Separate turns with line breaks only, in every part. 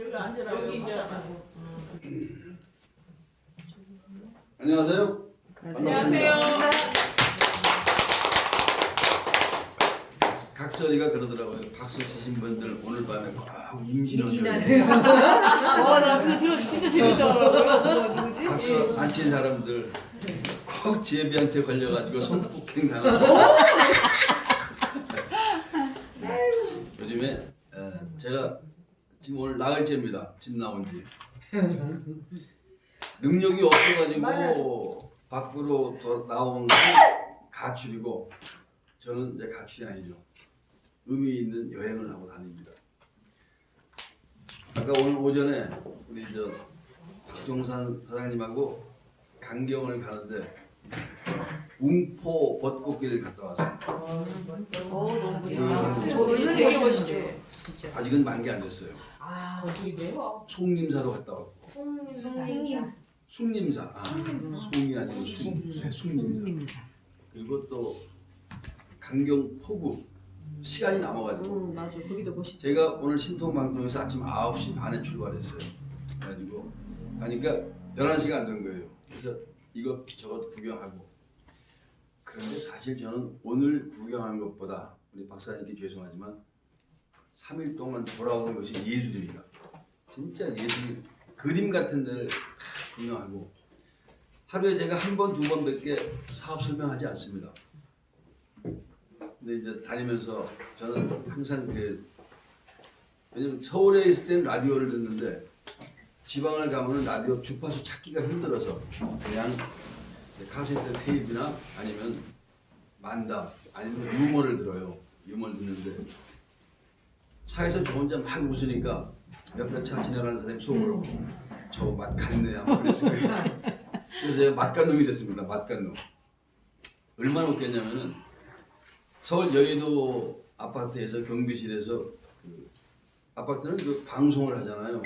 여기 앉으라. 여기 있잖아.
안녕하세요.
안녕하세요.
각설이가 그러더라고요. 박수 치신 분들 오늘 밤에 꼭 임신하셔야
나 그거 들어 진짜 재밌더라고요. 누구지?
박수 안 친 사람들 꼭 제비한테 걸려가지고 성폭행 당하고. 요즘에 제가 지금 오늘 나흘째입니다. 집 나온 지. 능력이 없어가지고 밖으로 나온 게 가출이고 저는 이제 가출이 아니죠. 의미 있는 여행을 하고 다닙니다. 아까 오늘 오전에 우리 저 박종산 사장님하고 강경을 가는데 웅포 벚꽃길을 갔다 왔습니다.
너무 멋있다. 되게 멋있죠. 진짜.
아직은 만개 안 됐어요.
어디래요?
송림사도 갔다 왔고.
숭림사.
숭림사. 송이 아니고 숭림사. 그리고 또 강경 포구. 시간이 남아가지고.
맞아. 거기도 멋있다.
제가 오늘 신통방송에서 아침 9시 반에 출발했어요. 그래가지고 가니까 11시가 안 된 거예요. 그래서 이것 저것 구경하고. 그런데 사실 저는 오늘 구경한 것보다 우리 박사님께 죄송하지만 3일 동안 돌아오는 것이 예술입니다. 진짜 예술, 그림 같은 데를 다 구경하고 하루에 제가 한 번, 두 번밖에 사업 설명하지 않습니다. 근데 이제 다니면서 저는 항상 왜냐면 서울에 있을 때는 라디오를 듣는데 지방을 가면은 라디오 주파수 찾기가 힘들어서 그냥 카세트 테이프나 아니면 만담 아니면 유머를 들어요. 유머를 듣는데 차에서 저 혼자 막 웃으니까 옆에 차 지나가는 사람이 속으로 저 맛 갔네 아마 그랬어요. 그래서 제가 맛간놈이 됐습니다. 맛간놈. 얼마나 웃겼냐면은 서울 여의도 아파트에서 경비실에서 아파트는 그 방송을 하잖아요.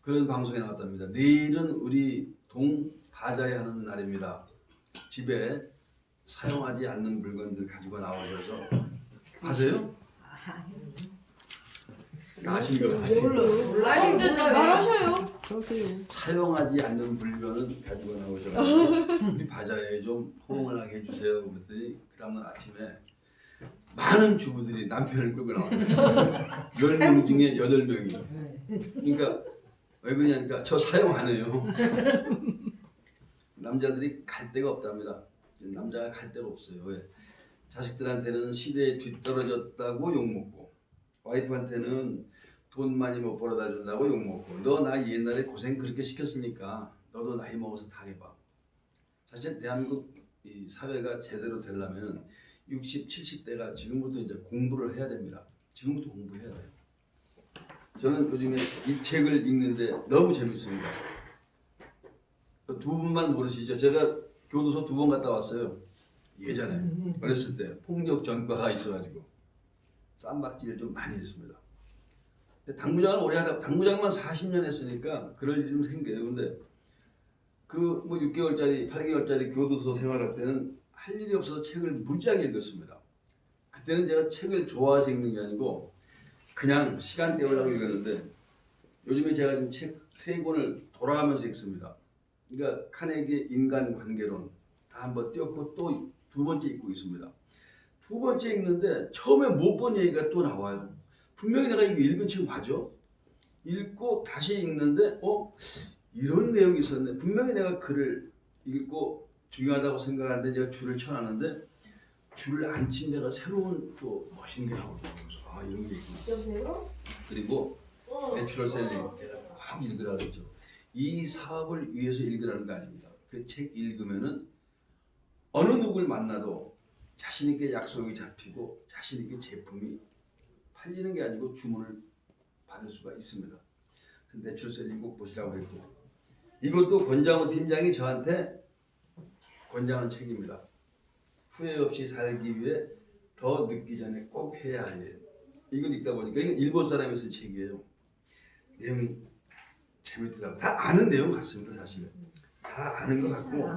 그런 방송에 나왔답니다. 내일은 우리 동 바자회 하는 날입니다. 집에 사용하지 않는 물건들 가지고 나오셔서 아세요? 아시는 거 아시죠?
몰라요. 말하셔요.
사용하지 않는 물건을 가지고 나오셔서 우리 바자회에 좀 호응을 하게 해주세요. 그랬더니 그 다음날 아침에 많은 주부들이 남편을 끌고 나왔어요. 10명 중에 8명이. 그러니까 왜 그러냐니까 저 사용 안 해요. 남자들이 갈 데가 없답니다. 남자가 갈 데가 없어요. 왜? 자식들한테는 시대에 뒤떨어졌다고 욕먹고 와이프한테는 돈 많이 못 벌어다 준다고 욕먹고 너 나 옛날에 고생 그렇게 시켰으니까 너도 나이 먹어서 다 해봐. 사실 대한민국 이 사회가 제대로 되려면 60, 70대가 지금부터 이제 공부를 해야 됩니다. 지금부터 공부해야 돼요. 저는 요즘에 이 책을 읽는데 너무 재밌습니다. 두 분만 모르시죠? 제가 교도소 2번 갔다 왔어요. 예전에 어렸을 때 폭력 전과가 있어가지고 쌈박질을 좀 많이 했습니다. 당부장을 오래 하다 당부장만 40년 했으니까 그럴 일이 좀 생겨요. 근데 그 뭐 6개월짜리 8개월짜리 교도소 생활할 때는 할 일이 없어서 책을 무지하게 읽었습니다. 그때는 제가 책을 좋아해서 읽는 게 아니고 그냥 시간 때우려고 읽었는데 요즘에 제가 지금 책 3권을 돌아가면서 읽습니다. 그러니까 카네기의 인간관계론 다 한번 띄웠고 또 2번째 읽고 있습니다. 2번째 읽는데 처음에 못 본 얘기가 또 나와요. 분명히 내가 이거 읽은 책 맞아? 읽고 다시 읽는데 이런 내용이 있었네. 분명히 내가 글을 읽고 중요하다고 생각하는데 제가 줄을 쳐놨는데 줄을 안 친 데가 새로운 또 멋있는 게 나오더라고요. 아 이런 게 있구나. 그리고 내추럴 셀링 막 읽으라 그랬죠. 이 사업을 위해서 읽으라는 거 아닙니다. 그 책 읽으면은 어느 누구를 만나도 자신 있게 약속이 잡히고 자신 있게 제품이 팔리는 게 아니고 주문을 받을 수가 있습니다. 내추럴 셀링 꼭 보시라고 했고 이것도 권장훈 팀장이 저한테 권장한 책입니다. 후회 없이 살기 위해 더 늦기 전에 꼭 해야 할 일. 이걸 읽다 보니까 이건 일본 사람이 쓴 책이에요. 내용이 재밌더라고요. 다 아는 내용 같습니다. 사실은. 다 아는 것 같고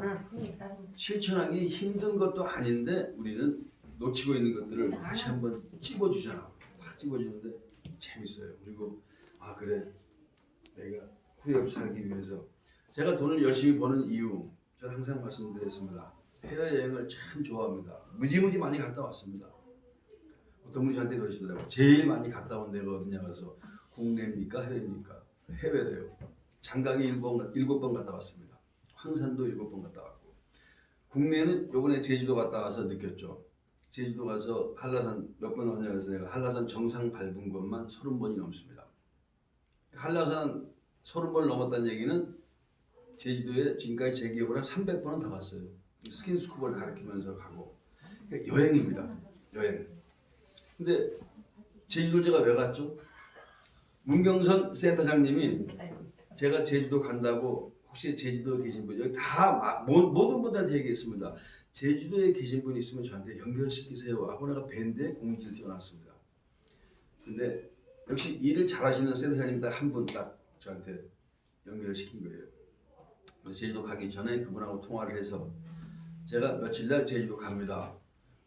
실천하기 힘든 것도 아닌데 우리는 놓치고 있는 것들을 다시 한번 찝어주잖아. 딱 찝어주는데 재밌어요. 그리고 아 그래 내가 후회 없이 살기 위해서 제가 돈을 열심히 버는 이유 저는 항상 말씀드렸습니다. 해외여행을 참 좋아합니다. 무지무지 많이 갔다 왔습니다. 어떤 분이 저한테 그러시더라고요. 제일 많이 갔다 온 데가 어디냐 그래서 국내입니까 해외입니까? 해외래요. 장강에 7번 갔다 왔습니다. 황산도 7번 갔다 왔고 국내는 요번에 제주도 갔다 와서 느꼈죠. 제주도 가서 한라산 몇 번 왔냐 그래서 내가 한라산 정상 밟은 것만 30번이 넘습니다. 한라산 30번 넘었다는 얘기는 제주도에 지금까지 제 기억으로 한 300번은 더 갔어요. 스킨스쿠버를 가르치면서 가고 그러니까 여행입니다. 여행. 근데 제주도 제가 왜 갔죠? 문경선 센터장님이 제가 제주도 간다고 혹시 제주도에 계신 분 여기 다 모든 분들한테 얘기했습니다. 제주도에 계신 분이 있으면 저한테 연결시키세요 하고 내가 밴드에 공지를 띄워놨습니다. 근데 역시 일을 잘하시는 센터장님 딱 한 분 딱 저한테 연결을 시킨 거예요. 그래서 제주도 가기 전에 그분하고 통화를 해서 제가 며칠 날 제주도 갑니다.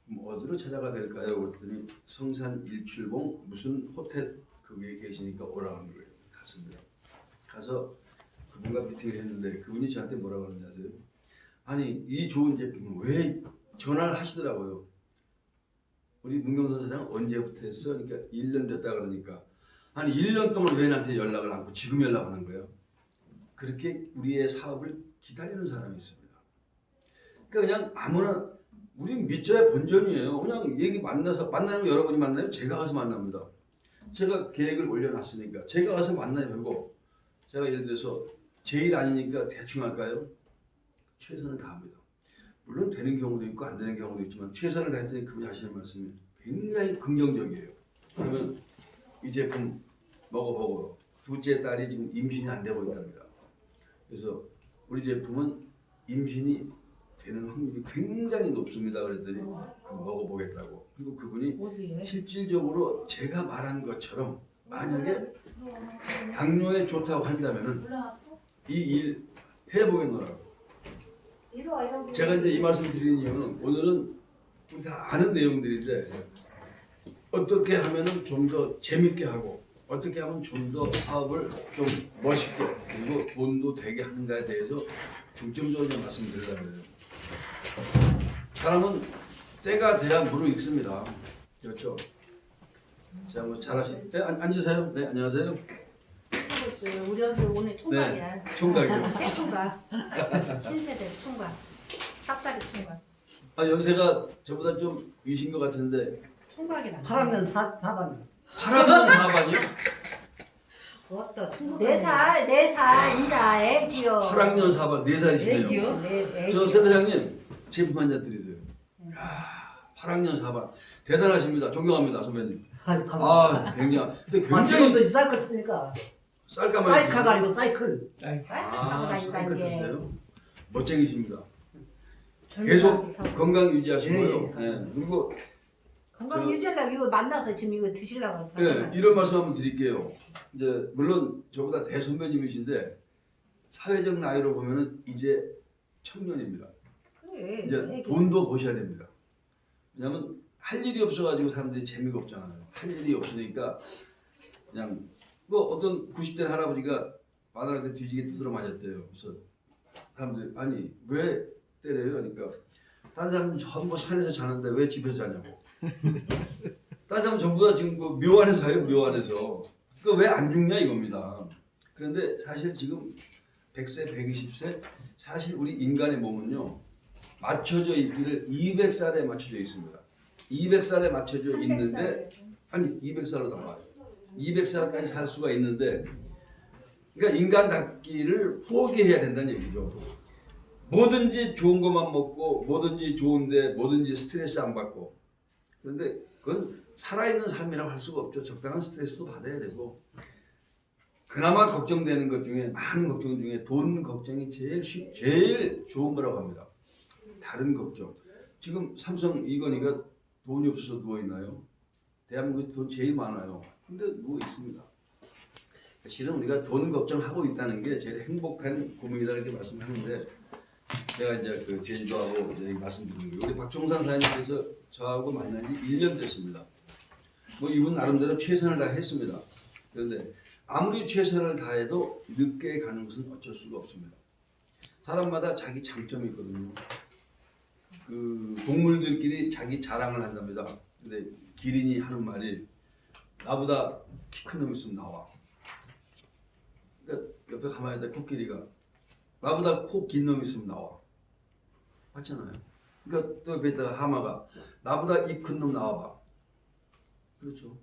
그럼 어디로 찾아가 될까요? 그랬더니 성산 일출봉 무슨 호텔 거기에 계시니까 오라는 거예요. 갔습니다. 가서 그분과 미팅을 했는데 그분이 저한테 뭐라고 하는지 아세요? 아니 이 좋은 제품을 왜 전화를 하시더라고요. 우리 문경선 사장 언제부터 했어? 그러니까 1년 됐다 그러니까 아니 1년 동안 왜 나한테 연락을 안 하고 지금 연락하는 거예요? 그렇게 우리의 사업을 기다리는 사람이 있습니다. 그러니까 그냥 아무나 우린 믿져야 본전이에요. 그냥 얘기 만나서 만나면 여러분이 만나요? 제가 가서 만납니다. 제가 계획을 올려놨으니까 제가 가서 만나야 되고 제가 예를 들어서 제 일 아니니까 대충 할까요? 최선을 다합니다. 물론 되는 경우도 있고 안 되는 경우도 있지만 최선을 다했더니 그분이 하시는 말씀이 굉장히 긍정적이에요. 그러면 이 제품 먹어보고 둘째 딸이 지금 임신이 안 되고 있답니다. 그래서 우리 제품은 임신이 되는 확률이 굉장히 높습니다. 그랬더니 먹어보겠다고. 그리고 그분이 실질적으로 제가 말한 것처럼 만약에 당뇨에 좋다고 한다면은 이 일 해보겠노라고. 제가 이제 이 말씀 드리는 이유는 오늘은 우리 다 아는 내용들인데 어떻게 하면은 좀 더 재밌게 하고 어떻게 하면 좀 더 사업을 좀 멋있게 그리고 돈도 되게 하는가에 대해서 중점적으로 말씀드리려고 해요. 사람은 때가 돼야 무르익습니다. 그렇죠? 자, 뭐 잘하시. 네, 앉으세요. 네, 안녕하세요.
우리 여기 오늘 총각이야.
네, 총각이요.
새 총각. 신세대 총각. sap다리 총각.
아, 연세가 저보다 좀 위신 것 같은데.
총각이라.
8학년 4반이요.
8학년 4반이요?
왔다.
4살, 인자 애기요.
8학년 4반, 4살이시네요.
애기요?
네,
저 센터장님, 제품 한 잔 드리세요. 야, 8학년 4반. 대단하십니다. 존경합니다, 선배님. 아, 굉장히. 근데
아,
굉장히
지금도 사이클 타니까.
쌀까만.
사이카가 아니고 사이클.
하고 다닌다는 게.
타세요? 멋쟁이십니다. 계속 건강 유지하시고요.
예, 예.
네. 그리고
건강 유지하려고 이거 만나서 지금 이거 드시려고.
네, 이런 말씀 한번 드릴게요. 이제 물론 저보다 대선배님이신데 사회적 나이로 보면은 이제 청년입니다.
그래.
이제 돈도 버셔야 됩니다. 왜냐하면 할 일이 없어가지고 사람들이 재미가 없잖아요. 할 일이 없으니까 그냥 뭐 어떤 90대 할아버지가 마누라한테 뒤지게 두드려 맞았대요. 그래서 사람들이 아니 왜 때려요? 그러니까 다른 사람은 전부 산에서 자는데 왜 집에서 자냐고. 다른 사람은 전부 다 지금 뭐 묘안에서 자요. 묘안에서. 그러니까 왜 안 죽냐 이겁니다. 그런데 사실 지금 100세, 120세 사실 우리 인간의 몸은요. 맞춰져 있기를 200살에 맞춰져 있습니다. 200살에 맞춰져 있는데 아니 200살로 나와요. 200살까지 살 수가 있는데 그러니까 인간답기를 포기해야 된다는 얘기죠. 뭐든지 좋은 것만 먹고 뭐든지 좋은데 뭐든지 스트레스 안 받고 그런데 그건 살아있는 삶이라고 할 수가 없죠. 적당한 스트레스도 받아야 되고 그나마 걱정되는 것 중에 많은 걱정 중에 돈 걱정이 제일 좋은 거라고 합니다. 다른 걱정. 지금 삼성 이건희가 돈이 없어서 누워있나요? 대한민국에 돈 제일 많아요. 근데 누워있습니다. 실은 우리가 돈 걱정하고 있다는 게 제일 행복한 고민이다 이렇게 말씀하는데 제가 이제 그 제주도하고 이제 말씀드리는 거예요. 우리 박종산 사장님께서 저하고 만난 지 1년 됐습니다. 뭐 이분 나름대로 최선을 다했습니다. 그런데 아무리 최선을 다해도 늦게 가는 것은 어쩔 수가 없습니다. 사람마다 자기 장점이 있거든요. 그 동물들끼리 자기 자랑을 한답니다. 근데 기린이 하는 말이 나보다 키 큰 놈 있으면 나와. 그러니까 옆에 가만히 있다 코끼리가 나보다 코 긴 놈 있으면 나와. 맞잖아요. 그러니까 또 옆에 있다가 하마가 나보다 입 큰 놈 나와봐. 그렇죠.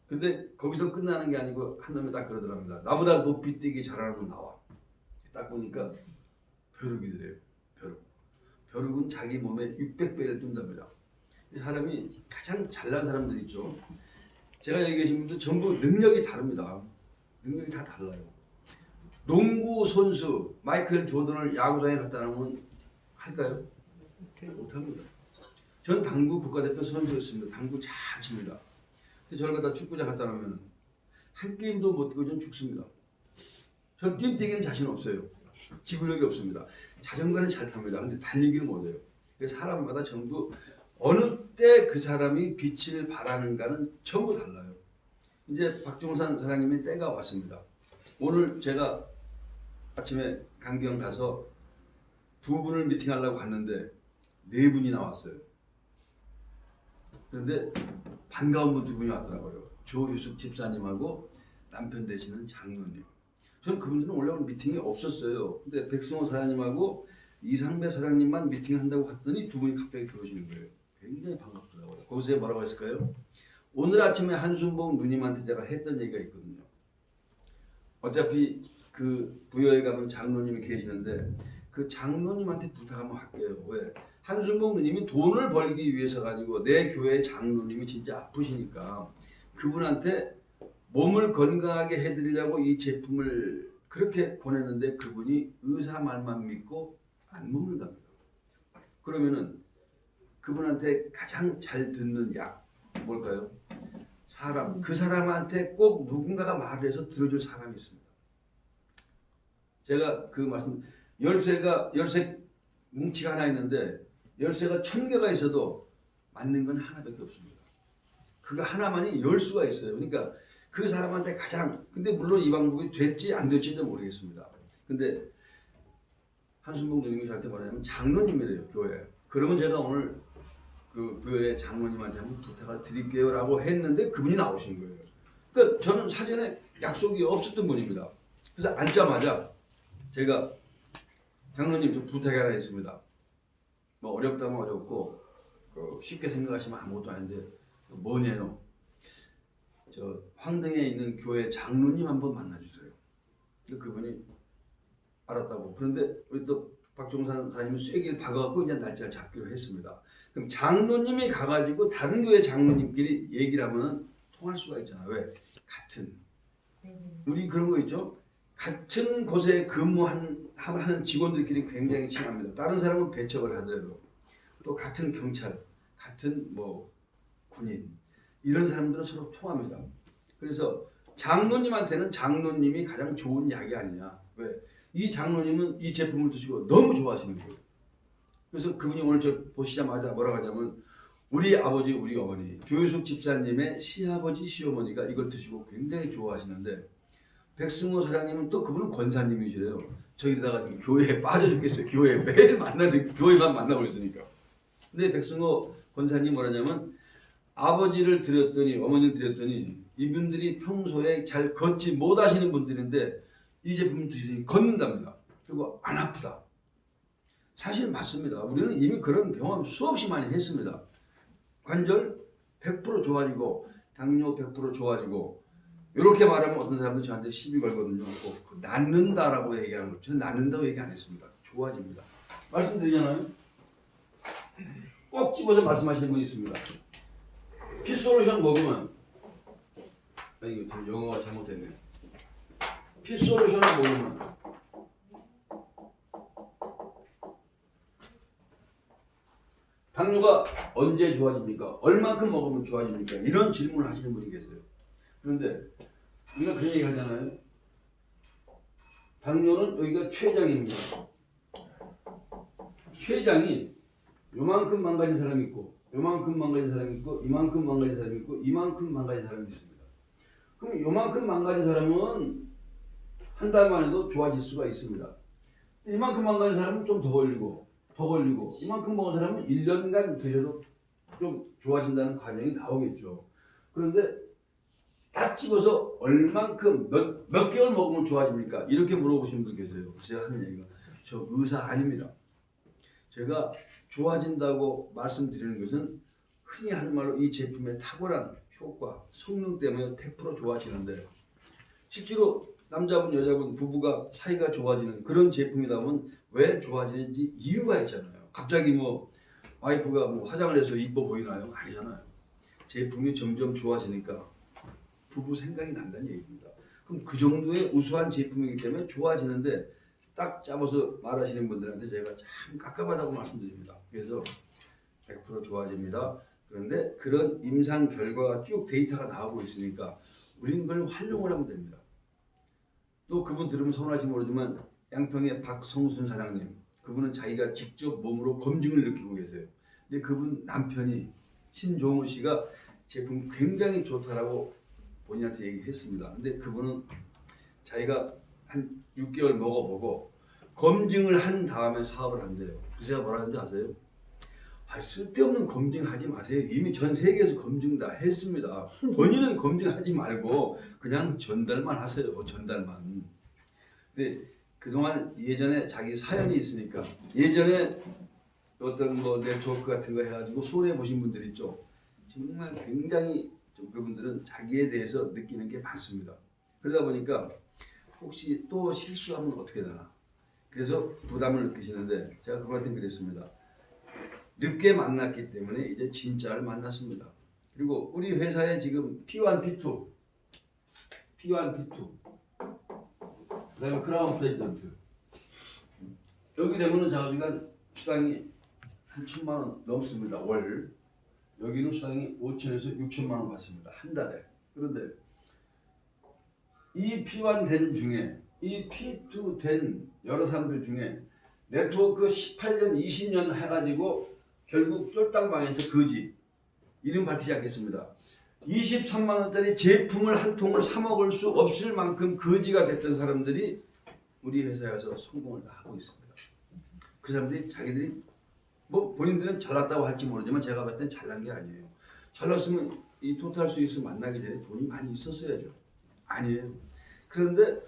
근데 거기서 끝나는 게 아니고 한 놈이 딱 그러더랍니다. 나보다 높이 뛰기 잘하는 놈 나와. 딱 보니까 벼룩이더래요. 벼룩. 벼룩은 자기 몸에 600배를 뛴답니다. 사람이 가장 잘난 사람들 있죠. 제가 여기 계신 분들 전부 능력이 다릅니다. 능력이 다 달라요. 농구 선수 마이클 조던을 야구장에 갖다 놓으면 할까요? 못합니다. 전 당구 국가대표 선수였습니다. 당구 잘 칩니다. 저를 갖다 축구장 갖다 놓으면 한 게임도 못 뛰고 전 죽습니다. 전 뛰기는 자신 없어요. 지구력이 없습니다. 자전거는 잘 탑니다. 근데 달리기는 못해요. 사람마다 전부 어느 때 그 사람이 빛을 발하는가는 전부 달라요. 이제 박종산 사장님의 때가 왔습니다. 오늘 제가 아침에 강경 가서 두 분을 미팅하려고 갔는데 네 분이 나왔어요. 그런데 반가운 분 두 분이 왔더라고요. 조효숙 집사님하고 남편 되시는 장로님. 저는 그분들은 원래 오늘 미팅이 없었어요. 근데 백승호 사장님하고 이상배 사장님만 미팅한다고 갔더니 두 분이 갑자기 들어오시는 거예요. 굉장히 반갑더라고요. 거기서 뭐라고 했을까요? 오늘 아침에 한순봉 누님한테 제가 했던 얘기가 있거든요. 어차피 그 부여에 가면 장로님이 계시는데 그 장로님한테 부탁 한번 할게요. 왜? 한순봉 누님이 돈을 벌기 위해서 가지고 내 교회 장로님이 진짜 아프시니까 그분한테 몸을 건강하게 해드리려고 이 제품을 그렇게 권했는데 그분이 의사 말만 믿고 안 먹는답니다. 그러면은 그분한테 가장 잘 듣는 약 뭘까요? 사람. 그 사람한테 꼭 누군가가 말을 해서 들어줄 사람이 있습니다. 제가 그 말씀 열쇠 뭉치가 하나 있는데 열쇠가 1000개가 있어도 맞는 건 하나밖에 없습니다. 그거 하나만이 열 수가 있어요. 그러니까 그 사람한테 가장 근데 물론 이 방법이 될지 안 될지도 모르겠습니다. 근데 한순봉 누님이 저한테 뭐냐면 장로님이래요. 교회. 그러면 제가 오늘 그 교회 장로님한테 한번 부탁을 드릴게요 라고 했는데 그분이 나오신 거예요. 그러니까 저는 사전에 약속이 없었던 분입니다. 그래서 앉자마자 제가 장로님 좀 부탁이 하나 있습니다. 뭐 어렵다면 어렵고 쉽게 생각하시면 아무것도 아닌데 뭐냐요? 저 황등에 있는 교회 장로님 한번 만나주세요. 그분이 알았다고. 그런데 우리 또 박종산 사님이 쐐기를 박아갖고 이제 날짜를 잡기로 했습니다. 그럼 장로님이 가가지고 다른 교회 장로님끼리 얘기를 하면 통할 수가 있잖아요. 왜? 같은. 우리 그런 거 있죠? 같은 곳에 근무하는 직원들끼리 굉장히 친합니다. 다른 사람은 배척을 하더라도 또 같은 경찰, 같은 뭐 군인 이런 사람들은 서로 통합니다. 그래서 장로님한테는 장로님이 가장 좋은 약이 아니냐. 왜? 이 장로님은 이 제품을 드시고 너무 좋아하시는 거예요. 그래서 그분이 오늘 저 보시자마자 뭐라고 하냐면 우리 아버지, 우리 어머니, 조효숙 집사님의 시아버지, 시어머니가 이걸 드시고 굉장히 좋아하시는데 백승호 사장님은 또 그분은 권사님이시래요. 저기다가 교회에 빠져 죽겠어요. 교회에 매일 교회만 만나고 있으니까. 근데 백승호 권사님 뭐라냐면 아버지를 드렸더니 어머니를 드렸더니 이분들이 평소에 잘 걷지 못하시는 분들인데 이 제품을 드시더니 걷는답니다. 그리고 안 아프다. 사실 맞습니다. 우리는 이미 그런 경험 수없이 많이 했습니다. 관절 100% 좋아지고 당뇨 100% 좋아지고 이렇게 말하면 어떤 사람들이 저한테 시비 걸거든요. 꼭 낫는다라고 얘기하는 거죠. 저는 낫는다고 얘기 안 했습니다. 좋아집니다. 말씀드리잖아요. 꼭 집어서 말씀하시는 분이 있습니다. 피솔루션 먹으면 이거 좀 영어가 잘못됐네. 피솔루션을 먹으면 당뇨가 언제 좋아집니까? 얼만큼 먹으면 좋아집니까? 이런 질문을 하시는 분이 계세요. 그런데 우리가 그런 얘기 하잖아요. 당뇨는 여기가 췌장입니다. 췌장이 요만큼 망가진 사람이 있고 요만큼 망가진 사람이 있고 이만큼 망가진 사람이 있고 이만큼 망가진 사람이 있습니다. 그럼 요만큼 망가진 사람은 한 달 만에도 좋아질 수가 있습니다. 이만큼 망가진 사람은 좀 더 걸리고 이만큼 먹은 사람은 1년간 드셔도 좀 좋아진다는 과정이 나오겠죠. 그런데 딱 집어서 얼만큼 몇 개월 먹으면 좋아집니까? 이렇게 물어보시는 분 계세요. 제가 하는 얘기가 저 의사 아닙니다. 제가 좋아진다고 말씀드리는 것은 흔히 하는 말로 이 제품의 탁월한 효과, 성능 때문에 100% 좋아지는데 실제로 남자분, 여자분, 부부가 사이가 좋아지는 그런 제품이다 보면 왜 좋아지는지 이유가 있잖아요. 갑자기 뭐 와이프가 뭐 화장을 해서 이뻐 보이나요? 아니잖아요. 제품이 점점 좋아지니까 부부 생각이 난다는 얘기입니다. 그럼 그 정도의 우수한 제품이기 때문에 좋아지는데 딱 잡아서 말하시는 분들한테 제가 참 깝깝하다고 말씀드립니다. 그래서 100% 좋아집니다. 그런데 그런 임상 결과가 쭉 데이터가 나오고 있으니까 우리는 그걸 활용을 하면 됩니다. 또 그분 들으면 서운할지 모르지만 양평의 박성순 사장님, 그분은 자기가 직접 몸으로 검증을 느끼고 계세요. 근데 그분 남편이 신종우 씨가 제품 굉장히 좋다라고 본인한테 얘기했습니다. 근데 그분은 자기가 한 6개월 먹어보고 검증을 한 다음에 사업을 한대요. 그래서 제가 뭐라 하는지 아세요? 쓸데없는 검증하지 마세요. 이미 전 세계에서 검증 다 했습니다. 본인은 검증하지 말고 그냥 전달만 하세요. 전달만. 근데 그동안 예전에 자기 사연이 있으니까 예전에 어떤 뭐 네트워크 같은 거 해가지고 손해 보신 분들 있죠. 정말 굉장히 좀 그분들은 자기에 대해서 느끼는 게 많습니다. 그러다 보니까 혹시 또 실수하면 어떻게 되나. 그래서 부담을 느끼시는데 제가 그분한테 그랬습니다. 늦게 만났기 때문에 이제 진짜를 만났습니다. 그리고 우리 회사에 지금 P1, P2, 그다음에 크라운 프레지던트 여기 되면은 자기가 수당이 한 1,000만 원 넘습니다. 월. 여기는 수당이 5천에서 6천만 원 받습니다. 한 달에. 그런데 이 P1 된 중에 이 P2 된 여러 사람들 중에 네트워크 18년, 20년 해가지고 결국 쫄딱 망해서 거지. 이름 밝히지 않겠습니다. 23만 원짜리 제품을 한 통을 사 먹을 수 없을 만큼 거지가 됐던 사람들이 우리 회사에 와서 성공을 다 하고 있습니다. 그 사람들이 자기들이 뭐 본인들은 잘났다고 할지 모르지만 제가 봤을 땐 잘난 게 아니에요. 잘났으면 이 토탈 스위스 만나기 전에 돈이 많이 있었어야죠. 아니에요. 그런데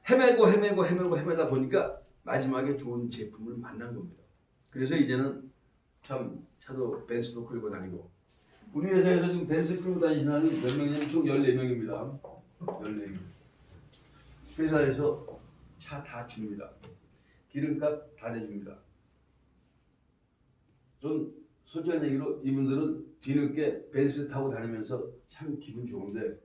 헤매다 보니까 마지막에 좋은 제품을 만난 겁니다. 그래서 이제는 참 차도 벤츠도 끌고 다니고 우리 회사에서 지금 벤츠 끌고 다니시는 사람이 몇 명이냐면 총 14명입니다. 14명. 회사에서 차 다 줍니다. 기름값 다 내줍니다. 좀 솔직한 얘기로 이분들은 뒤늦게 벤츠 타고 다니면서 참 기분 좋은데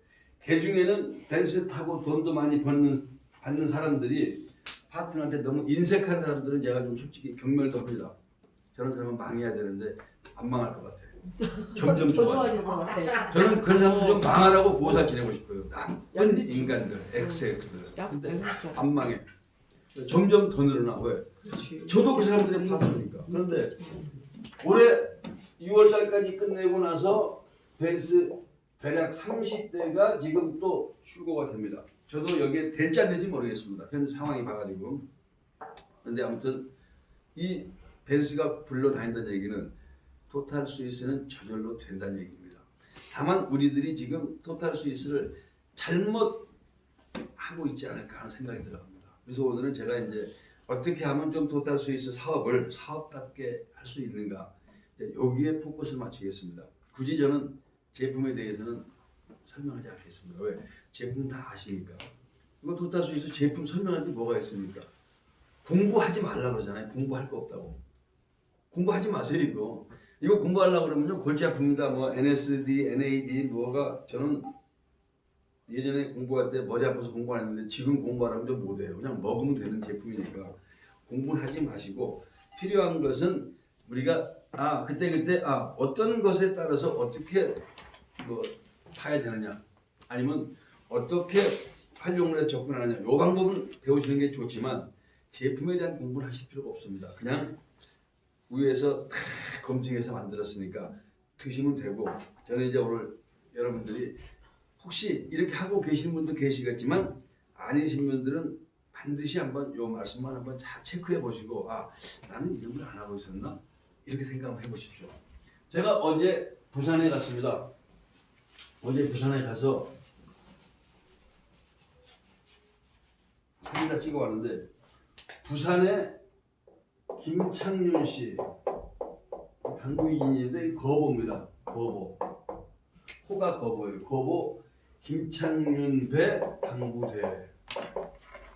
그 중에는 벤츠 타고 돈도 많이 받는 사람들이 파트너한테 너무 인색한 사람들은 제가 좀 솔직히 경멸도 합니다. 저런 사람은 망해야 되는데 안 망할 것 같아요. 점점 좋아지는
것 같아.
저는 그런 사람들 좀 망하라고 보살 지내고 싶어요. 나쁜 인간들, XX들. 근데 안 망해. 점점 더 늘어나. 왜? 저도 그 사람들의 파트너니까. 그런데 올해 6월달까지 끝내고 나서 벤츠 대략 30대가 지금 또 출고가 됩니다. 저도 여기에 될지 안 될지 모르겠습니다. 현재 상황이 봐가지고. 근데 아무튼 이 벤츠가 굴러다닌다는 얘기는 토탈 스위스는 저절로 된다는 얘기입니다. 다만 우리들이 지금 토탈 스위스를 잘못 하고 있지 않을까 하는 생각이 들어갑니다. 그래서 오늘은 제가 이제 어떻게 하면 좀 토탈 스위스 사업을 사업답게 할 수 있는가 여기에 포커스를 맞추겠습니다. 굳이 저는 제품에 대해서는 설명하지 않겠습니다. 왜? 제품 다 아시니까. 이거 토탈 스위스 제품 설명할 게 뭐가 있습니까? 공부하지 말라 그러잖아요. 공부할 거 없다고. 공부하지 마세요 이거. 이거 공부하려고 그러면요 골치 아픕니다. 뭐 NSD, NAD 뭐가 저는 예전에 공부할 때 머리 아파서 공부 안 했는데 지금 공부하라면 좀 못해요. 그냥 먹으면 되는 제품이니까 공부는 하지 마시고 필요한 것은 우리가 그때 어떤 것에 따라서 어떻게 뭐 타야 되느냐 아니면 어떻게 활용을 해서 접근하느냐 이 방법은 배우시는 게 좋지만 제품에 대한 공부를 하실 필요가 없습니다. 그냥 위에서 다 검증해서 만들었으니까 드시면 되고 저는 이제 오늘 여러분들이 혹시 이렇게 하고 계신 분도 계시겠지만 아니신 분들은 반드시 한번 요 말씀만 한번 잘 체크해 보시고 아 나는 이런 걸 안 하고 있었나 이렇게 생각해 보십시오. 제가 어제 부산에 갔습니다. 어제 부산에 가서 사진 다 찍어 왔는데 부산에 김창윤 씨 당구 이인인데 거보입니다. 거보. 호가 거보예요. 거보 김창윤 배 당구대회.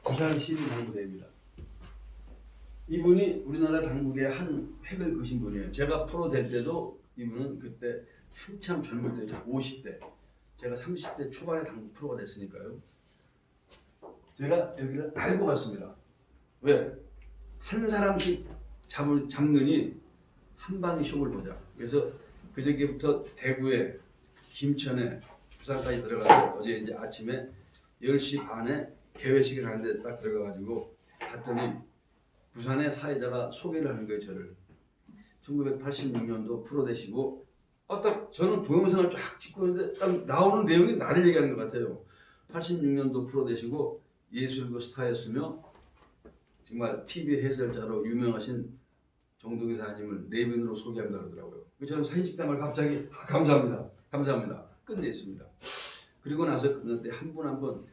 부산시 당구대회입니다. 이분이 우리나라 당구계에 한 획을 그신 분이에요. 제가 프로 될 때도 이분은 그때 한참 젊을 때 50대. 제가 30대 초반에 당구 프로가 됐으니까요. 제가 여기를 알고 갔습니다. 왜? 한 사람씩 잡느니 한 방에 쇼를 보자. 그래서 그저께부터 대구에 김천에 부산까지 들어가서 어제 이제 아침에 10시 반에 개회식을 하는데 딱 들어가가지고 봤더니 부산의 사회자가 소개를 하는 거예요. 저를 1986년도 프로 되시고 딱 저는 동영상을 쫙 찍고 있는데 딱 나오는 내용이 나를 얘기하는 것 같아요. 86년도 프로 되시고 예술고 스타였으며 정말 TV 해설자로 유명하신 정동희 사장님을 내빈으로 소개한다 그러더라고요. 저는 사진 찍다가 갑자기 감사합니다. 끝냈습니다. 그리고 나서 그런데 한 분 한 분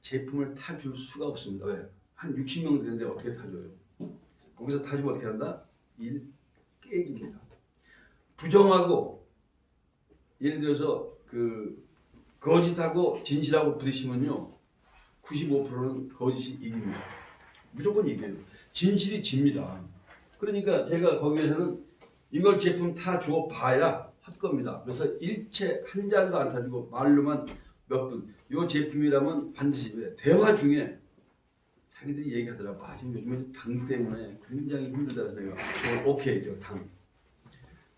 제품을 타줄 수가 없습니다. 왜? 한 60명 되는데 어떻게 타줘요? 거기서 타주면 어떻게 한다? 일 깨집니다. 부정하고 예를 들어서 그 거짓하고 진실하고 부딪히면요 95%는 거짓이 이깁니다. 무조건 이겨요. 진실이 집니다. 그러니까 제가 거기에서는 이걸 제품 타 주어 봐야 헛겁니다. 그래서 일체 한 잔도 안 타주고 말로만 몇 분. 이 제품이라면 반드시 대화 중에 자기들이 얘기하더라고. 지금 요즘에 당 때문에 굉장히 힘들다는 생각. 오케이, 저 당.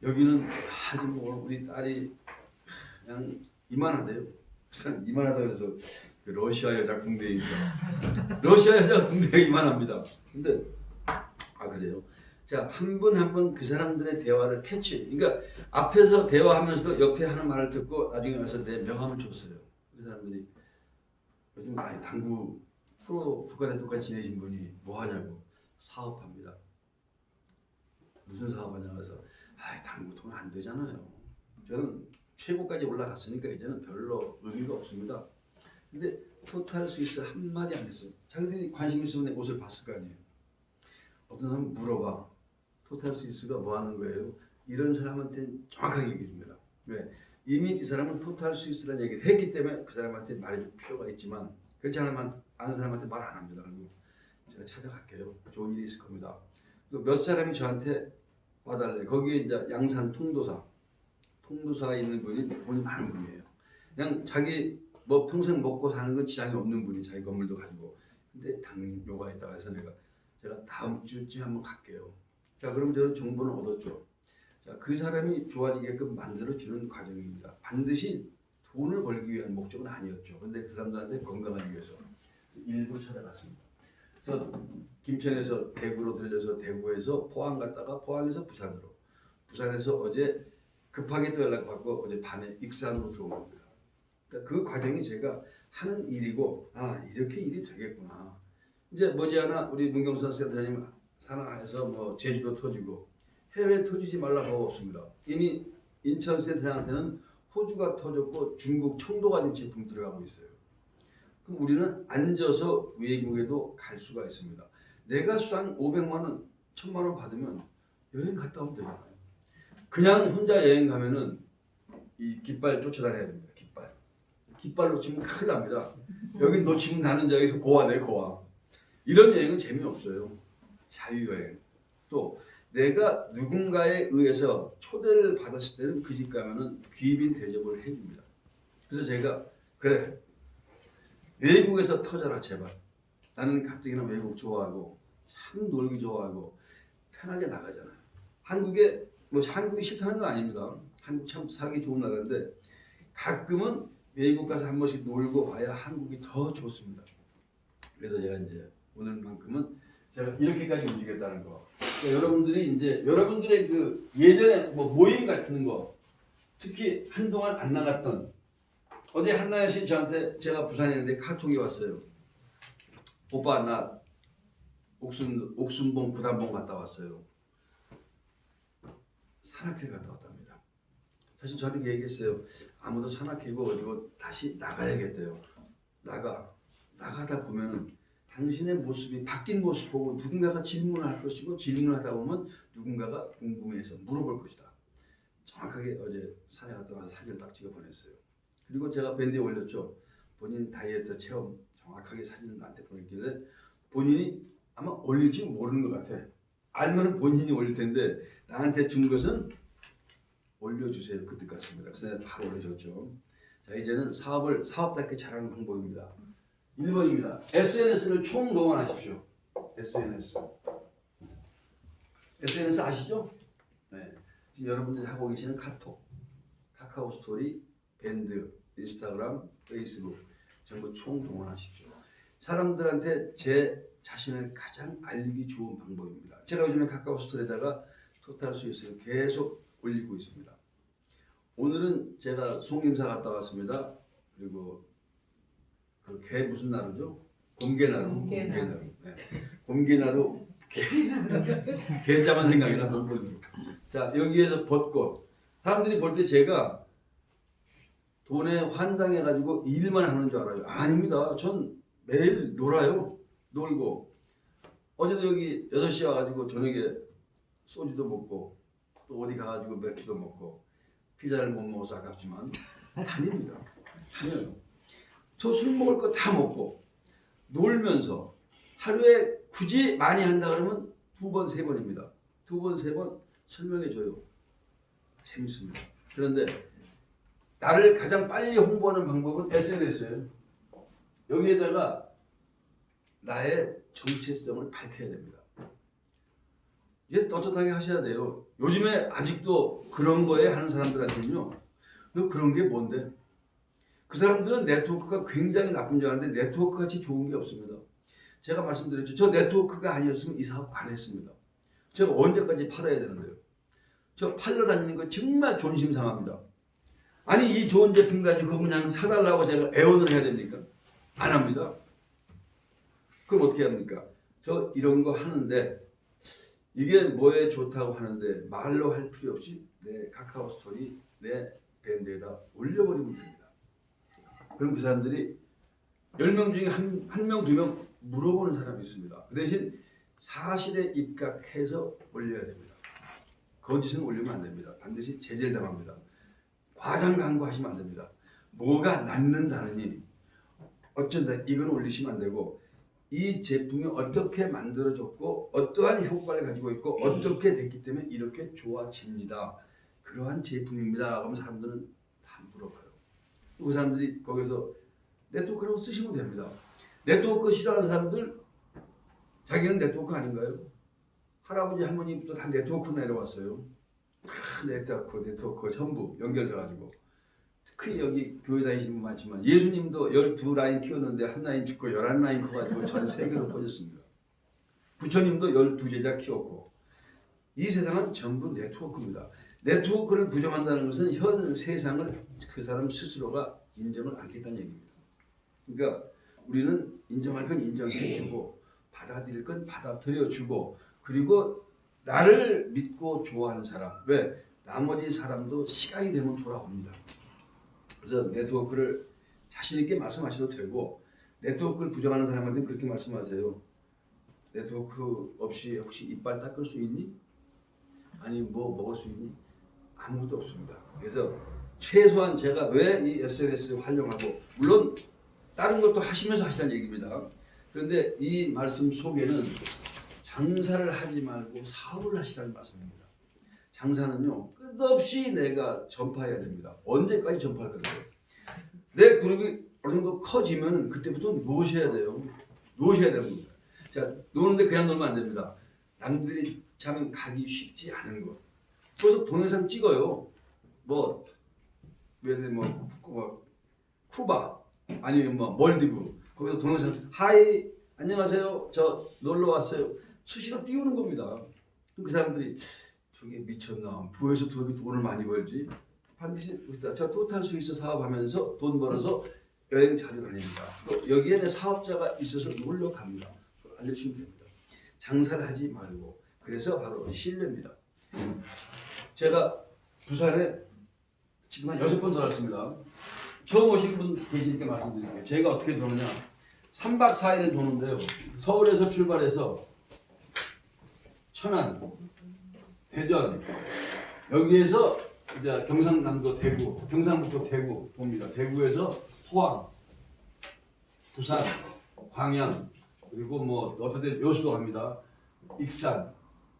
여기는 아주 뭐 우리 딸이 그냥 이만하대요. 이만하다 그래서 그 러시아 여자 궁뎅이니까. 러시아 여자 궁뎅이 이만합니다. 근데 그래요. 자, 한 분 한 분 그 사람들의 대화를 캐치. 그러니까 앞에서 대화하면서도 옆에 하는 말을 듣고 나중에 와서 내 명함을 줬어요. 그 사람들이 요즘 당구 프로 국가대표까지 지내신 분이 뭐 하냐고. 사업합니다. 무슨 사업하냐고 해서 당구 돈 안 되잖아요. 저는 최고까지 올라갔으니까 이제는 별로 의미가 없습니다. 근데 토탈 스위스 한마디 안 했어요. 자기들이 관심 있으면 내 옷을 봤을 거 아니에요. 어떤 사람은 물어봐. 토탈 스위스가 뭐 하는 거예요? 이런 사람한테는 정확하게 얘기해 줍니다. 왜? 이미 이 사람은 토탈 스위스라는 얘기를 했기 때문에 그 사람한테 말해줄 필요가 있지만 그렇지 않은 사람한테 말 안 합니다. 그리고 제가 찾아갈게요. 좋은 일이 있을 겁니다. 몇 사람이 저한테 와달래. 거기에 이제 양산 통도사에 있는 분이 돈이 많은 분이에요. 그냥 자기 뭐 평생 먹고 사는 건 지장이 없는 분이 자기 건물도 가지고. 근데 당뇨가 있다고 해서 제가 다음 주쯤 한번 갈게요. 자, 그럼 저는 정보는 얻었죠. 자, 그 사람이 좋아지게끔 만들어주는 과정입니다. 반드시 돈을 벌기 위한 목적은 아니었죠. 근데 그 사람들한테 건강하기 위해서 일부 찾아갔습니다. 그래서 김천에서 대구로 들려서 대구에서 포항 갔다가 포항에서 부산으로. 부산에서 어제 급하게 또 연락받고 어제 밤에 익산으로 들어온 겁니다. 그러니까 그 과정이 제가 하는 일이고 이렇게 일이 되겠구나. 이제 머지않아 우리 문경선 센터장님 산하에서 뭐 제주도 터지고 해외 터지지 말라고 없습니다. 이미 인천 센터장한테는 호주가 터졌고 중국 청도가 지금 제품 들어가고 있어요. 그럼 우리는 앉아서 외국에도 갈 수가 있습니다. 내가 수당 500만 원, 1000만 원 받으면 여행 갔다 오면 되잖아요. 그냥 혼자 여행 가면은 이 깃발 쫓아다녀야 됩니다. 깃발 놓치면 큰일 납니다. 여기 놓치면 나는 저기서 고아돼 고아. 이런 여행은 재미없어요. 자유여행. 또 내가 누군가에 의해서 초대를 받았을 때는 그 집 가면은 귀빈 대접을 해줍니다. 그래서 제가 그래 외국에서 터져라 제발. 나는 가뜩이나 외국 좋아하고 참 놀기 좋아하고 편하게 나가잖아요. 한국이 싫다는 건 아닙니다. 한국 참 살기 좋은 나라인데 가끔은 외국 가서 한 번씩 놀고 와야 한국이 더 좋습니다. 그래서 제가 이제 오늘만큼은 제가 이렇게까지 움직였다는 거. 그러니까 여러분들이 이제 여러분들의 그 예전에 뭐 모임 같은 거 특히 한동안 안 나갔던 어제 한나연 씨 저한테 제가 부산에 있는데 카톡이 왔어요. 오빠 나 옥순봉 부담봉 갔다 왔어요. 산악회 갔다 왔답니다. 사실 저한테 그 얘기했어요. 아무도 산악회고 어디고 다시 나가야겠대요. 나가다 보면은 당신의 모습이 바뀐 모습 보고 누군가가 질문을 할 것이고 질문하다 보면 누군가가 궁금해서 물어볼 것이다. 정확하게 어제 산에 갔다 와서 사진을 딱 찍어 보냈어요. 그리고 제가 밴드에 올렸죠. 본인 다이어트 체험 정확하게 사진을 나한테 보냈길래 본인이 아마 올릴지 모르는 것 같아. 알면은 본인이 올릴 텐데 나한테 준 것은 올려주세요. 그 뜻 같습니다. 그래서 내가 바로 올려줬죠. 자 이제는 사업답게 잘하는 방법입니다. 1번입니다. SNS를 총동원하십시오. SNS 아시죠? 네. 지금 여러분들이 하고 계시는 카톡, 카카오 스토리, 밴드, 인스타그램, 페이스북 전부 총동원하십시오. 사람들한테 제 자신을 가장 알리기 좋은 방법입니다. 제가 요즘에 카카오 스토리에다가 토탈 수익을 계속 올리고 있습니다. 오늘은 제가 송림사 갔다 왔습니다. 그리고 그 개 무슨 나루죠? 곰개나루. 네. 곰개나루. 개자만 생각이 나. 자 여기에서 벚꽃. 사람들이 볼 때 제가 돈에 환장해가지고 일만 하는 줄 알아요. 아닙니다. 전 매일 놀아요. 놀고 어제도 여기 6시 와가지고 저녁에 소주도 먹고 또 어디 가가지고 맥주도 먹고 피자를 못 먹어서 아깝지만 다닙니다. 다녀요. 저 술 먹을 거 다 먹고 놀면서 하루에 굳이 많이 한다 그러면 2번, 3번입니다. 2번, 3번 설명해줘요. 재밌습니다. 그런데 나를 가장 빨리 홍보하는 방법은 SNS예요. 여기에다가 나의 정체성을 밝혀야 됩니다. 이제 떳떳하게 하셔야 돼요. 요즘에 아직도 그런 거에 하는 사람들한테는요. 너 그런 게 뭔데? 그 사람들은 네트워크가 굉장히 나쁜 줄 아는데 네트워크 같이 좋은 게 없습니다. 제가 말씀드렸죠. 저 네트워크가 아니었으면 이 사업 안 했습니다. 제가 언제까지 팔아야 되는데요. 저 팔러 다니는 거 정말 존심 상합니다. 아니 이 좋은 제품 가지고 그냥 사달라고 제가 애원을 해야 됩니까? 안 합니다. 그럼 어떻게 합니까? 저 이런 거 하는데 이게 뭐에 좋다고 하는데 말로 할 필요 없이 내 카카오 스토리, 내 밴드에다 올려버리면 됩니다. 그럼 그 사람들이 10명 중에 한 명, 2명 물어보는 사람이 있습니다. 그 대신 사실에 입각해서 올려야 됩니다. 거짓은 올리면 안 됩니다. 반드시 제재를 당합니다. 과장 광고하시면 안 됩니다. 뭐가 낫는다느니 어쩐다 이건 올리시면 안 되고 이 제품이 어떻게 만들어졌고 어떠한 효과를 가지고 있고 어떻게 됐기 때문에 이렇게 좋아집니다. 그러한 제품입니다. 라고 하면 사람들은 다 물어봐요. 그 사람들이 거기서 네트워크라고 쓰시면 됩니다. 네트워크 싫어하는 사람들 자기는 네트워크 아닌가요? 할아버지 할머니부터 다 네트워크 내려왔어요. 네트워크 전부 연결돼가지고 특히 여기 교회 다니시는 분 많지만 예수님도 12라인 키웠는데 한 라인 죽고 11라인 커가지고 전 세계로 퍼졌습니다. 부처님도 12제자 키웠고 이 세상은 전부 네트워크입니다. 네트워크를 부정한다는 것은 현 세상을 그 사람 스스로가 인정을 않겠다는 얘기입니다. 그러니까 우리는 인정할 건 인정해주고 받아들일 건 받아들여주고 그리고 나를 믿고 좋아하는 사람 왜? 나머지 사람도 시간이 되면 돌아옵니다. 그래서 네트워크를 자신 있게 말씀하셔도 되고 네트워크를 부정하는 사람한테는 그렇게 말씀하세요. 네트워크 없이 혹시 이빨 닦을 수 있니? 아니 뭐 먹을 수 있니? 아무것도 없습니다. 그래서 최소한 제가 왜 이 SNS를 활용하고 물론 다른 것도 하시면서 하시라는 얘기입니다. 그런데 이 말씀 속에는 장사를 하지 말고 사업을 하시라는 말씀입니다. 장사는요 끝없이 내가 전파해야 됩니다. 언제까지 전파할 건데요? 내 그룹이 어느 정도 커지면 그때부터 노셔야 돼요. 노셔야 됩니다. 자 노는데 그냥 놀면 안 됩니다. 남들이 참 가기 쉽지 않은 곳. 그래서 동영상 찍어요. 뭐 예를 들면 뭐 쿠바 아니면 뭐 몰디브 거기서 동영상 하이 안녕하세요 저 놀러 왔어요. 수시로 띄우는 겁니다. 그 사람들이 저게 미쳤나 부에서 저렇게 돈을 많이 벌지 반드시 저 토탈 스위스 사업하면서 돈 벌어서 여행 자주 다닙니다. 또 여기에 사업자가 있어서 놀러 갑니다. 알려주시면 됩니다. 장사를 하지 말고. 그래서 바로 신뢰입니다. 제가 부산에 지금 한 6번 돌았습니다. 처음 오신 분 계시니까 말씀드릴게요. 제가 어떻게 도느냐. 3박 4일을 도는데요. 서울에서 출발해서 천안, 대전, 여기에서 이제 경상남도 대구, 경상북도 대구 봅니다. 대구에서 포항, 부산, 광양, 그리고 뭐 어떤 데 여수도 갑니다. 익산,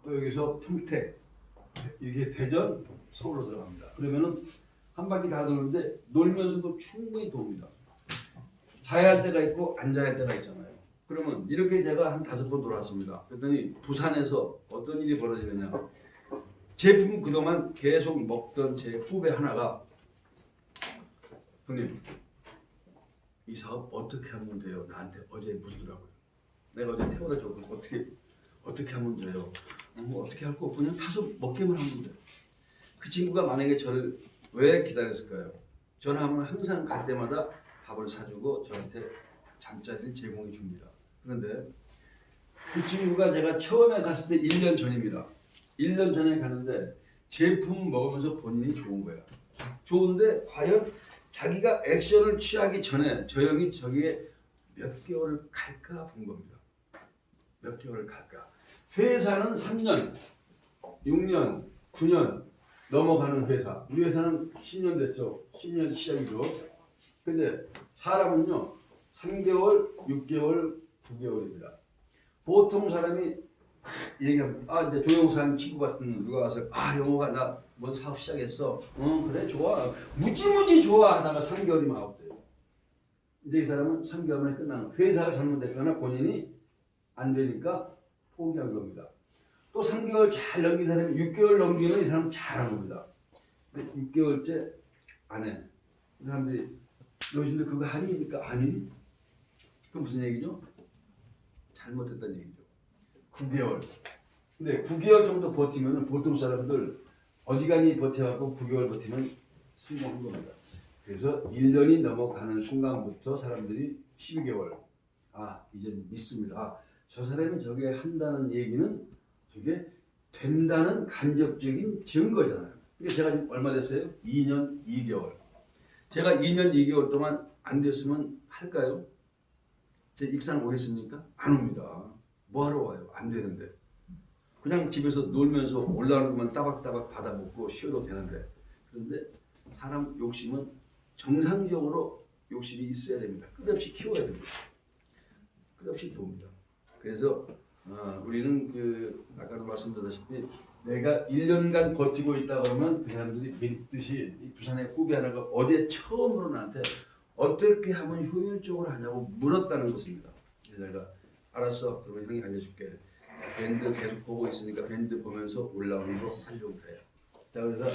또 여기서 평택, 이게 대전, 서울로 들어갑니다. 그러면은 한 바퀴 다 도는데 놀면서도 충분히 돕니다. 자야 할 때가 있고 앉아야 할 때가 있잖아요. 그러면 이렇게 제가 한 5번 돌아왔습니다. 그랬더니 부산에서 어떤 일이 벌어지느냐. 제품 그동안 계속 먹던 제 후배 하나가 형님 이 사업 어떻게 하면 돼요? 나한테 어제 묻더라고요. 내가 어제 태워다 줬고 어떻게 하면 돼요? 어떻게 할 거 없고 그냥 타서 먹기만 하면 돼요. 그 친구가 만약에 저를 왜 기다렸을까요? 전화하면 항상 갈 때마다 밥을 사주고 저한테 잠자리를 제공해 줍니다. 그런데 그 친구가 제가 처음에 갔을 때 1년 전입니다. 1년 전에 가는데 제품 먹으면서 본인이 좋은 거야. 좋은데 과연 자기가 액션을 취하기 전에 저 형이 저기에 몇 개월을 갈까 본 겁니다. 몇 개월을 갈까. 회사는 3년, 6년, 9년 넘어가는 회사. 이 회사는 10년 됐죠. 10년 시작이죠. 근데 사람은요 3개월, 6개월, 9개월입니다. 보통 사람이 얘기합니다. 이제 조영산 친구 같은 누가 와서 영호가 나 뭔 사업 시작했어. 그래 좋아. 무지무지 좋아 하다가 3개월이면 아웃돼요. 이제 이 사람은 3개월 만에 끝나는 거예요. 회사가 잘못됐거나 본인이 안 되니까 포기한 겁니다. 또 3개월 잘 넘긴 사람이 6개월 넘기면 이 사람 잘한 겁니다. 근데 6개월째 안 해. 그 사람들이 요즘도 그거 하니까 아니? 그럼 무슨 얘기죠? 잘못했다는 얘기죠. 9개월. 근데 9개월 정도 버티면 보통 사람들 어지간히 버텨갖고 9개월 버티면 성공한 겁니다. 그래서 1년이 넘어가는 순간부터 사람들이 12개월. 이제 믿습니다. 저 사람이 저게 한다는 얘기는 저게 된다는 간접적인 증거잖아요. 그러니까 제가 지금 얼마 됐어요? 2년 2개월. 제가 2년 2개월 동안 안 됐으면 할까요? 제 익산 오겠습니까? 안 옵니다. 뭐하러 와요? 안 되는데. 그냥 집에서 놀면서 올라오는 것만 따박따박 받아먹고 쉬어도 되는데. 그런데 사람 욕심은 정상적으로 욕심이 있어야 됩니다. 끝없이 키워야 됩니다. 끝없이 키웁니다. 그래서 우리는 아까도 말씀드렸다시피 내가 1년간 버티고 있다 그러면 그 사람들이 믿듯이 이 부산의 후배 하나가 어제 처음으로 나한테 어떻게 하면 효율적으로 하냐고 물었다는 것입니다. 그래서 내가 알았어. 그러면 형이 알려줄게. 밴드 계속 보고 있으니까 밴드 보면서 올라오는 거 살려고 해. 자, 그래서